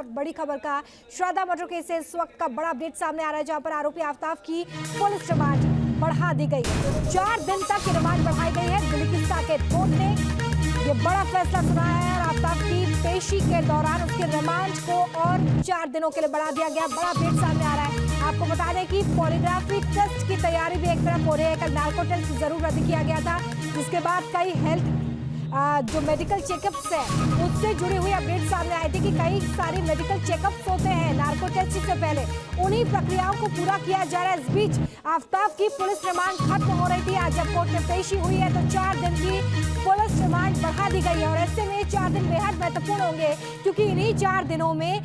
और बड़ी खबर का श्रद्धा मर्डर केस से इस वक्त का बड़ा अपडेट सामने आ रहा है, जहां पर आरोपी आफ्ताब की पुलिस रिमांड बढ़ा दी गई है। 4 दिन तक की रिमांड बढ़ाई गई है। दिल्ली की साकेत कोर्ट ने ये बड़ा फैसला सुनाया है और आफ्ताब की पेशी के दौरान उसके रिमांड को और 4 दिनों के लिए बढ़ा दिया गया। बड़ा अपडेट सामने आ रहा है। आपको बता दें कि पॉलीग्राफी टेस्ट की तैयारी भी एक तरफ हो रही है। कल नार्को टेस्ट जरूर रद्द किया गया था, जिसके बाद कई हेल्थ जो मेडिकल चेकअप्स है उससे जुड़ी हुई अपडेट सामने आई थी कि कई सारे मेडिकल चेकअप्स होते हैं नार्को टेस्ट से पहले, उन्हीं प्रक्रियाओं को पूरा किया जा रहा है। इस बीच आफ्ताब की पुलिस रिमांड खत्म हो रही थी। आज जब कोर्ट में पेशी हुई है तो 4 दिन की पुलिस रिमांड बढ़ा दी गई है और ऐसे में 4 दिन बेहद महत्वपूर्ण होंगे, क्योंकि इन्हीं 4 दिनों में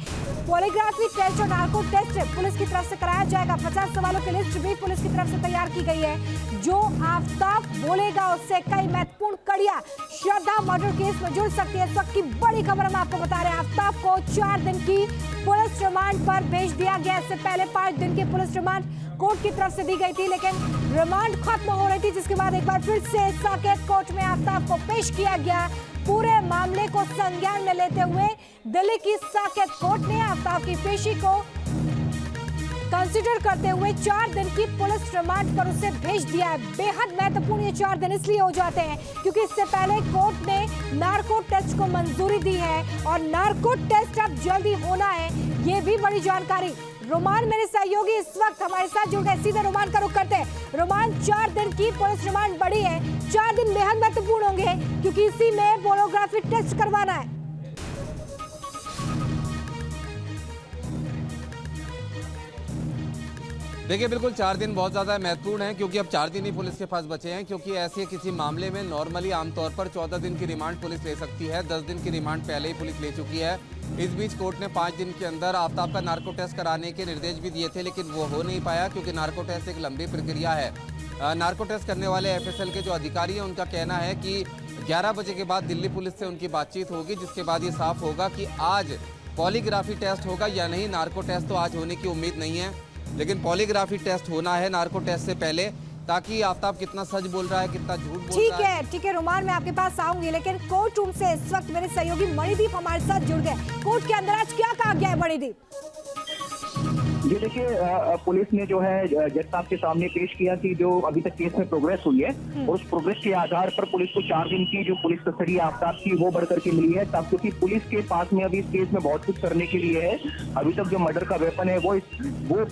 पॉलीग्राफी टेस्ट और नार्को टेस्ट पुलिस की तरफ से कराया जाएगा। 50 सवालों की लिस्ट भी पुलिस की तरफ से तैयार की गई है। जो आफ्ताब बोलेगा उससे कई महत्वपूर्ण कड़ियां श्रद्धा मर्डर केस में जुड़ सकती है। इस वक्त की बड़ी खबर हम आपको बता रहे हैं। आफ्ताब को 4 दिन की पुलिस रिमांड पर भेज दिया गया। इससे पहले 5 दिन की पुलिस रिमांड कोर्ट की तरफ से दी गई थी, लेकिन रिमांड खत्म हो रही थी, जिसके बाद एक बार फिर से साकेत कोर्ट में आफ्ताब को पेश किया गया। पूरे मामले को संज्ञान में लेते हुए दिल्ली की साकेत कोर्ट ने आफ्ताब की पेशी को कंसीडर करते हुए 4 दिन की पुलिस रिमांड पर उसे भेज दिया है। बेहद महत्वपूर्ण ये 4 दिन इसलिए हो जाते हैं क्योंकि इससे पहले कोर्ट ने नार्को टेस्ट को मंजूरी दी है और नार्को टेस्ट अब जल्दी होना है। ये भी बड़ी जानकारी। रोमान मेरे सहयोगी इस वक्त हमारे साथ जुड़ गए। सीधे रोमान का रुख करते हैं। रोमान, 4 दिन की पुलिस रिमांड बढ़ी है। 4 दिन बेहद महत्वपूर्ण होंगे क्योंकि इसी में पॉलीग्राफी टेस्ट करवाना है। देखिए, बिल्कुल 4 दिन बहुत ज़्यादा महत्वपूर्ण है क्योंकि अब 4 दिन ही पुलिस के पास बचे हैं, क्योंकि ऐसे किसी मामले में नॉर्मली आमतौर पर 14 दिन की रिमांड पुलिस ले सकती है। 10 दिन की रिमांड पहले ही पुलिस ले चुकी है। इस बीच कोर्ट ने 5 दिन के अंदर आफ्ताब का नार्को टेस्ट कराने के निर्देश भी दिए थे, लेकिन वो हो नहीं पाया क्योंकि नार्को टेस्ट एक लंबी प्रक्रिया है। नार्को टेस्ट करने वाले FSL के जो अधिकारी हैं उनका कहना है कि 11 बजे के बाद दिल्ली पुलिस से उनकी बातचीत होगी, जिसके बाद ये साफ होगा कि आज पॉलीग्राफी टेस्ट होगा या नहीं। नार्को टेस्ट तो आज होने की उम्मीद नहीं है, लेकिन पॉलीग्राफी टेस्ट होना है नार्को टेस्ट से पहले, ताकि आफ्ताब कितना सच बोल रहा है, कितना झूठ बोल रहा है। ठीक है रोमान, मैं आपके पास आऊंगी, लेकिन कोर्ट रूम से इस वक्त मेरे सहयोगी मणिदीप हमारे साथ जुड़ गए। कोर्ट के अंदर आज क्या कहा गया है मणिदीप? जी देखिए, पुलिस ने जो है जज साहब के सामने पेश किया कि जो अभी तक केस में प्रोग्रेस हुई है और उस प्रोग्रेस के आधार पर पुलिस को 4 दिन की जो पुलिस कस्टडी आफ्ताब की वो बढ़ करके मिली है। तब क्योंकि पुलिस के पास में अभी इस केस में बहुत कुछ करने के लिए है। अभी तक जो मर्डर का वेपन है वो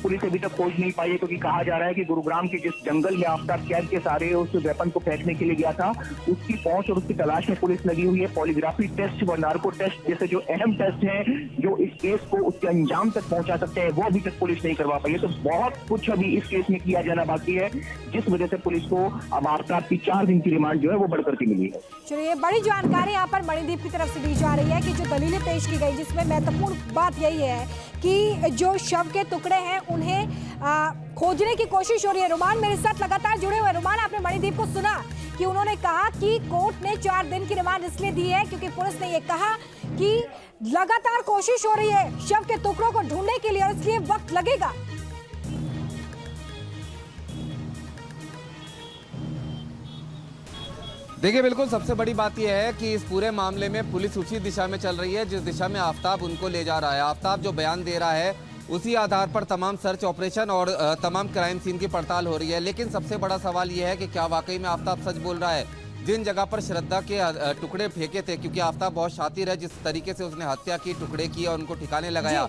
पुलिस अभी तक खोज नहीं पाई है, क्योंकि कहा जा रहा है कि गुरुग्राम के जिस जंगल में आफ्ताब कैद के सारे उस वेपन को फेंकने के लिए गया था, उसकी पहुंच और उसकी तलाश में पुलिस लगी हुई है। पॉलीग्राफी टेस्ट व नार्को टेस्ट जैसे जो अहम टेस्ट है जो इस केस को उसके अंजाम तक पहुंचा सकते हैं, वो अभी तक पुलिस नहीं करवा पाई है। तो बहुत कुछ अभी इस केस में किया जाना बाकी है, जिस वजह से पुलिस को अब आफ्ताब की 4 दिन की रिमांड जो है वो बढ़कर के मिली है। चलिए, बड़ी जानकारी यहाँ पर मणिदीप की तरफ से दी जा रही है कि जो दलीलें पेश की गई, जिसमें महत्वपूर्ण बात यही है कि जो शव के टुकड़े हैं उन्हें खोजने की कोशिश हो रही है। रोमान मेरे साथ लगातार जुड़े हुए। रोमान, आपने मणिदीप को सुना कि उन्होंने कहा कि कोर्ट ने 4 दिन की रिमांड इसलिए दी है क्योंकि पुलिस ने ये कहा कि लगातार कोशिश हो रही है शव के टुकड़ों को ढूंढने के लिए और इसलिए वक्त लगेगा। देखिए, बिल्कुल सबसे बड़ी बात यह है कि इस पूरे मामले में पुलिस उसी दिशा में चल रही है जिस दिशा में आफ्ताब उनको ले जा रहा है। आफ्ताब जो बयान दे रहा है उसी आधार पर तमाम सर्च ऑपरेशन और तमाम क्राइम सीन की पड़ताल हो रही है। लेकिन सबसे बड़ा सवाल यह है कि क्या वाकई में आफ्ताब सच बोल रहा है? जिन जगह पर श्रद्धा के टुकड़े फेंके थे, क्योंकि आफ्ताब बहुत शातिर है, जिस तरीके से उसने हत्या की, टुकड़े किए और उनको ठिकाने लगाया,